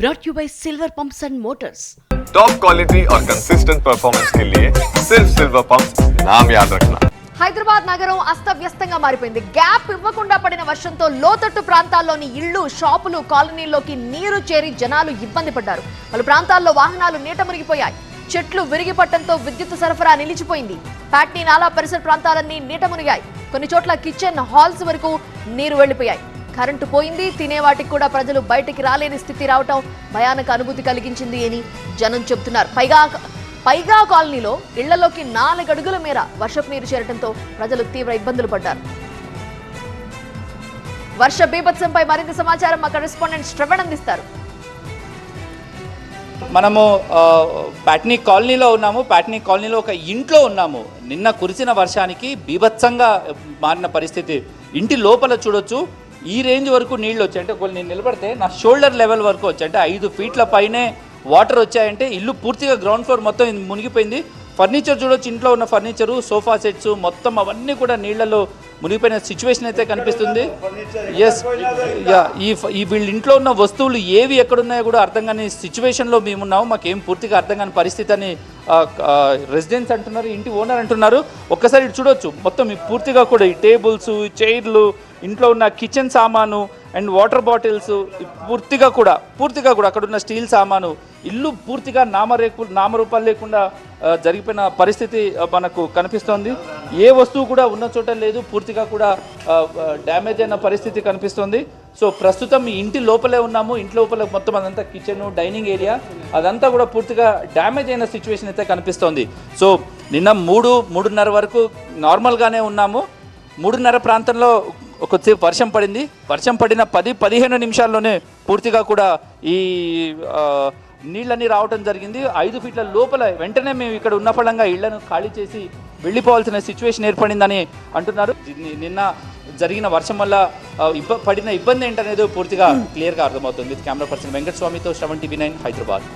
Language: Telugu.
brought you by Silver Pumps and Motors. Top quality और कंसिस्टेंट परफॉर्मेंस के लिए सिर्फ सिल्वर पंप्स नाम याद रखना. హైదరాబాద్ నగరం అస్తవ్యస్తంగా మారిపోయింది. గ్యాప్ ఇవ్వకుండా పడిన వర్షంతో లోతట్టు ప్రాంతాల్లోని ఇళ్లు, షాపులు, కాలనీల్లోకి నీరు చేరి జనాలు ఇబ్బంది పడ్డారు. పలు ప్రాంతాల్లో వాహనాలు నీట మునిగిపోయాయి. చెట్లు విరిగిపట్టడంతో విద్యుత్ సరఫరా నిలిచిపోయింది. ప్యాట్నీ నాలా పరిసర ప్రాంతాలన్నీ నీట మునిగాయి. కొన్ని చోట్ల కిచెన్ హాల్స్ వరకు నీరు వెళ్లిపోయాయి. కరెంటు పోయింది. తినేవాటికి కూడా ప్రజలు బయటికి రాలేని స్థితి రావటం భయానక అనుభూతి కలిగించింది అని జనం చెబుతున్నారు. పైగా కాలనీలో ఇళ్లలోకి 4 అడుగుల మేర వర్షపు నీరు చేరడంతో ప్రజలు తీవ్ర ఇబ్బందులు పడ్డారు. వర్ష బీభత్సంపై మరింత సమాచారం మా కరెస్పాండెంట్ శ్రవణ్ అందిస్తారు. మనము ప్యాట్నీ కాలనీలో ఉన్నాము. ప్యాట్నీ కాలనీలో ఒక ఇంట్లో ఉన్నాము. నిన్న కురిసిన వర్షానికి బీభత్సంగా మారిన పరిస్థితి. ఇంటి లోపల చూడొచ్చు, ఈ రేంజ్ వరకు నీళ్ళు వచ్చాయి. అంటే ఒకవేళ నేను నిలబడితే నా షోల్డర్ లెవెల్ వరకు వచ్చాయి. అంటే 5 ఫీట్ల పైనే వాటర్ వచ్చాయంటే ఇల్లు పూర్తిగా గ్రౌండ్ ఫ్లోర్ మొత్తం మునిగిపోయింది. ఫర్నిచర్ చూడొచ్చు, ఇంట్లో ఉన్న ఫర్నిచరు, సోఫా సెట్స్ మొత్తం అవన్నీ కూడా నీళ్లలో మునిగిపోయిన సిచ్యువేషన్ అయితే కనిపిస్తుంది. ఎస్, ఈ వీళ్ళ ఇంట్లో ఉన్న వస్తువులు ఏవి ఎక్కడున్నాయో కూడా అర్థం కాని సిచ్యువేషన్లో మేమున్నాము. మాకేం పూర్తిగా అర్థం కాని పరిస్థితి అని రెసిడెంట్స్ అంటున్నారు, ఇంటి ఓనర్ అంటున్నారు. ఒక్కసారి చూడొచ్చు, మొత్తం పూర్తిగా కూడా ఈ టేబుల్స్, చైర్లు, ఇంట్లో ఉన్న కిచెన్ సామాను అండ్ వాటర్ బాటిల్స్ పూర్తిగా కూడా అక్కడ ఉన్న స్టీల్ సామాను, ఇల్లు పూర్తిగా నామరూపాలు లేకుండా జరిగిపోయిన పరిస్థితి మనకు కనిపిస్తోంది. ఏ వస్తువు కూడా ఉన్న చోట లేదు, పూర్తిగా కూడా డ్యామేజ్ అయిన పరిస్థితి కనిపిస్తుంది. సో ప్రస్తుతం ఈ ఇంటి లోపలే ఉన్నాము. ఇంటి లోపల మొత్తం అదంతా కిచెన్, డైనింగ్ ఏరియా అదంతా కూడా పూర్తిగా డ్యామేజ్ అయిన సిచ్యువేషన్ అయితే కనిపిస్తోంది. సో నిన్న 3:30 వరకు నార్మల్గానే ఉన్నాము. 3:30 ప్రాంతంలో కొద్దిసేపు వర్షం పడింది. వర్షం పడిన 10-15 నిమిషాల్లోనే పూర్తిగా కూడా ఈ నీళ్ళన్నీ రావడం జరిగింది. 5 ఫీట్ల లోపల వెంటనే మేము ఇక్కడ ఉన్న ఫలంగా ఇళ్లను ఖాళీ చేసి వెళ్ళిపోవాల్సిన సిచ్యువేషన్ ఏర్పడిందని అంటున్నారు. నిన్న జరిగిన వర్షం వల్ల పడిన ఇబ్బంది ఏంటనేది పూర్తిగా క్లియర్గా అర్థమవుతుంది. కెమెరా పర్సన్ వెంకటస్వామితో శ్రవణ్ TV9 హైదరాబాద్.